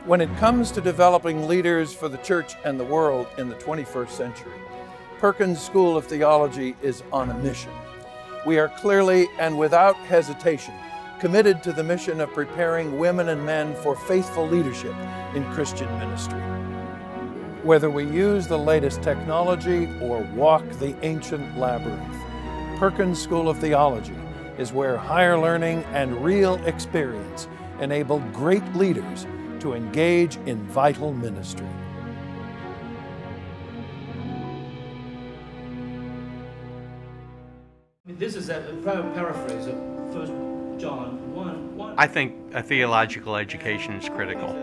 When it comes to developing leaders for the church and the world in the 21st century, Perkins School of Theology is on a mission. We are clearly and without hesitation committed to the mission of preparing women and men for faithful leadership in Christian ministry. Whether we use the latest technology or walk the ancient labyrinth, Perkins School of Theology is where higher learning and real experience enable great leaders to engage in vital ministry. This is a paraphrase of 1 John 1:1. I think a theological education is critical.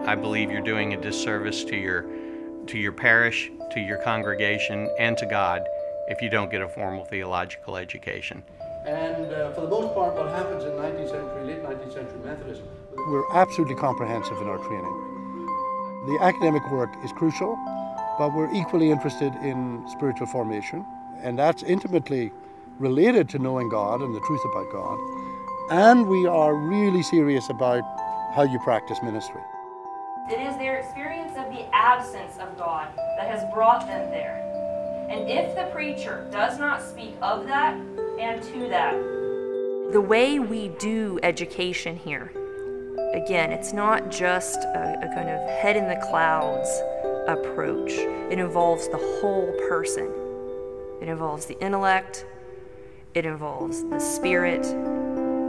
I believe you're doing a disservice to your parish, to your congregation, and to God if you don't get a formal theological education. And for the most part, what happens in late 19th century Methodism. We're absolutely comprehensive in our training. The academic work is crucial, but we're equally interested in spiritual formation, and that's intimately related to knowing God and the truth about God. And we are really serious about how you practice ministry. It is their experience of the absence of God that has brought them there. And if the preacher does not speak of that and to that. The way we do education here, again, it's not just a kind of head in the clouds approach. It involves the whole person. It involves the intellect, it involves the spirit,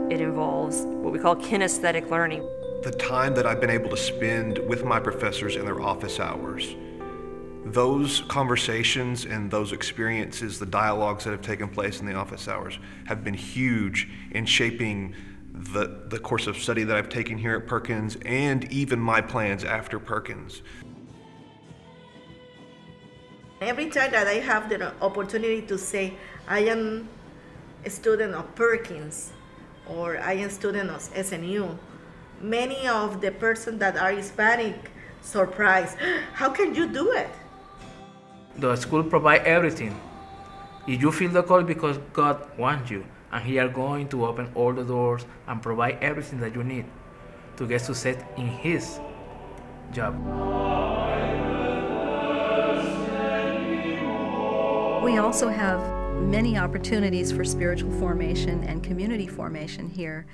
it involves what we call kinesthetic learning. The time that I've been able to spend with my professors in their office hours, those conversations and those experiences, the dialogues that have taken place in the office hours have been huge in shaping the course of study that I've taken here at Perkins and even my plans after Perkins. Every time that I have the opportunity to say, I am a student of Perkins or I am a student of SNU, many of the persons that are Hispanic surprised, how can you do it? The school provides everything. If you feel the call because God wants you, and He are going to open all the doors and provide everything that you need to get success in His job. We also have many opportunities for spiritual formation and community formation here,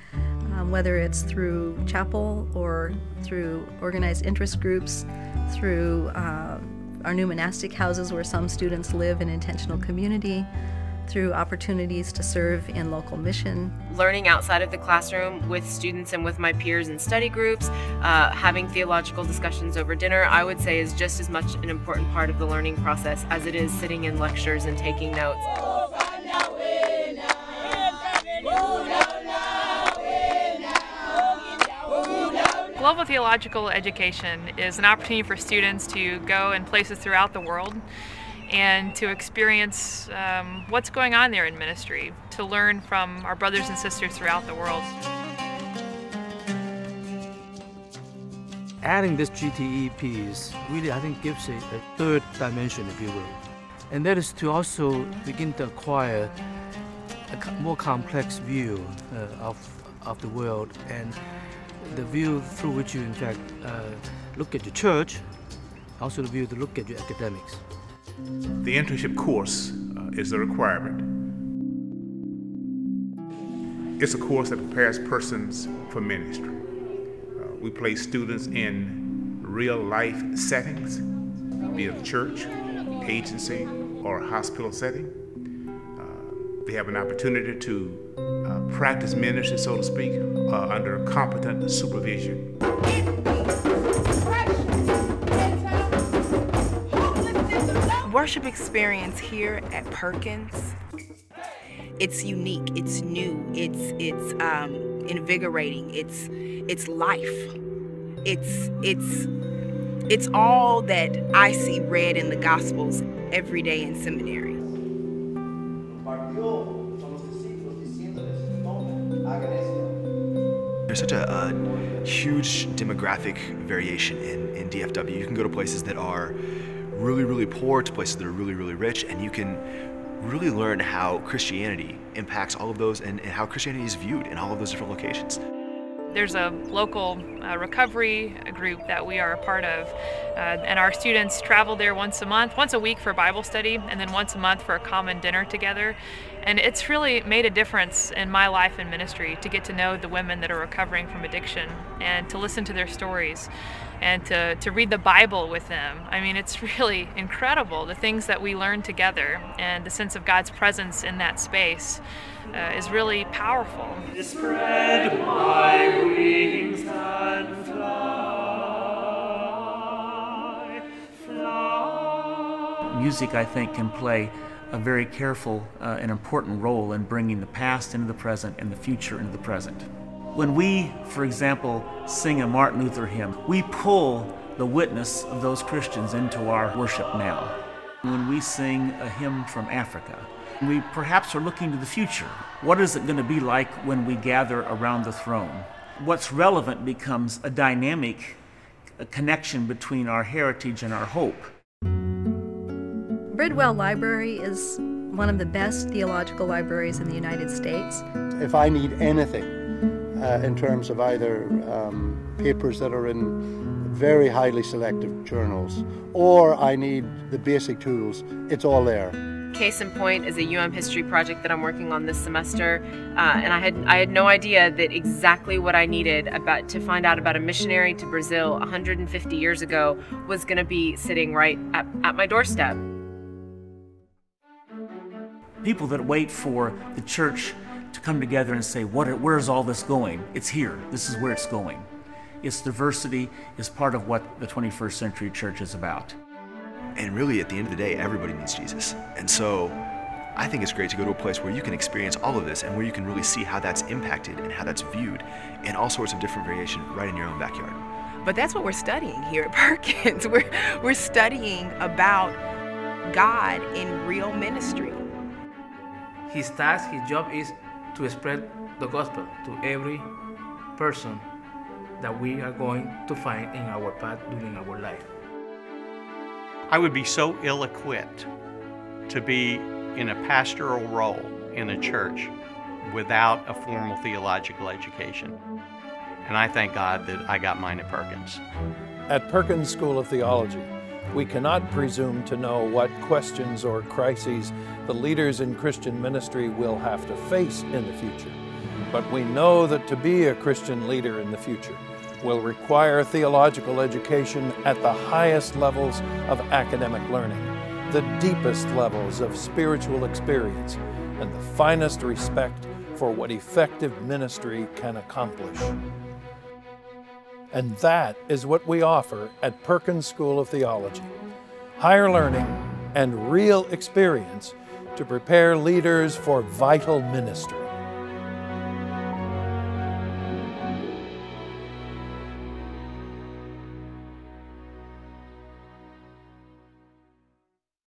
whether it's through chapel or through organized interest groups, through our new monastic houses where some students live in intentional community, through opportunities to serve in local mission. Learning outside of the classroom with students and with my peers in study groups, having theological discussions over dinner, I would say is just as much an important part of the learning process as it is sitting in lectures and taking notes. Global theological education is an opportunity for students to go in places throughout the world and to experience what's going on there in ministry, to learn from our brothers and sisters throughout the world. Adding this GTE piece really, I think, gives a third dimension, if you will. And that is to also begin to acquire a more complex view of the world, and the view through which you, in fact, look at your church, also the view to look at your academics. The internship course is a requirement. It's a course that prepares persons for ministry. We place students in real-life settings, be it a church, agency, or a hospital setting. They have an opportunity to practice ministry, so to speak, under competent supervision. Worship experience here at Perkins, it's unique, it's new, it's invigorating, it's life. It's all that I see read in the Gospels every day in seminary. There's such a huge demographic variation in DFW. You can go to places that are really, really poor to places that are really, really rich, and you can really learn how Christianity impacts all of those and how Christianity is viewed in all of those different locations. There's a local recovery group that we are a part of, and our students travel there once a week for Bible study, and then once a month for a common dinner together. And it's really made a difference in my life and ministry to get to know the women that are recovering from addiction and to listen to their stories and to read the Bible with them. I mean, it's really incredible, the things that we learn together, and the sense of God's presence in that space is really powerful. Spread my wings and fly, fly. Music, I think, can play a very careful and important role in bringing the past into the present and the future into the present. When we, for example, sing a Martin Luther hymn, we pull the witness of those Christians into our worship now. When we sing a hymn from Africa, we perhaps are looking to the future. What is it going to be like when we gather around the throne? What's relevant becomes a dynamic connection between our heritage and our hope. Bridwell Library is one of the best theological libraries in the United States. If I need anything in terms of either papers that are in very highly selective journals, or I need the basic tools, it's all there. Case in point is a history project that I'm working on this semester, and I had no idea that exactly what I needed to find out about a missionary to Brazil 150 years ago was going to be sitting right at my doorstep. People that wait for the church to come together and say, where's all this going? It's here. This is where it's going. Its diversity is part of what the 21st century church is about. And really, at the end of the day, everybody needs Jesus. And so I think it's great to go to a place where you can experience all of this and where you can really see how that's impacted and how that's viewed in all sorts of different variation right in your own backyard. But that's what we're studying here at Perkins. We're studying about God in real ministry. His task, his job is to spread the gospel to every person that we are going to find in our path during our life. I would be so ill-equipped to be in a pastoral role in a church without a formal theological education. And I thank God that I got mine at Perkins. At Perkins School of Theology, we cannot presume to know what questions or crises the leaders in Christian ministry will have to face in the future. But we know that to be a Christian leader in the future will require theological education at the highest levels of academic learning, the deepest levels of spiritual experience, and the finest respect for what effective ministry can accomplish. And that is what we offer at Perkins School of Theology. Higher learning and real experience to prepare leaders for vital ministry.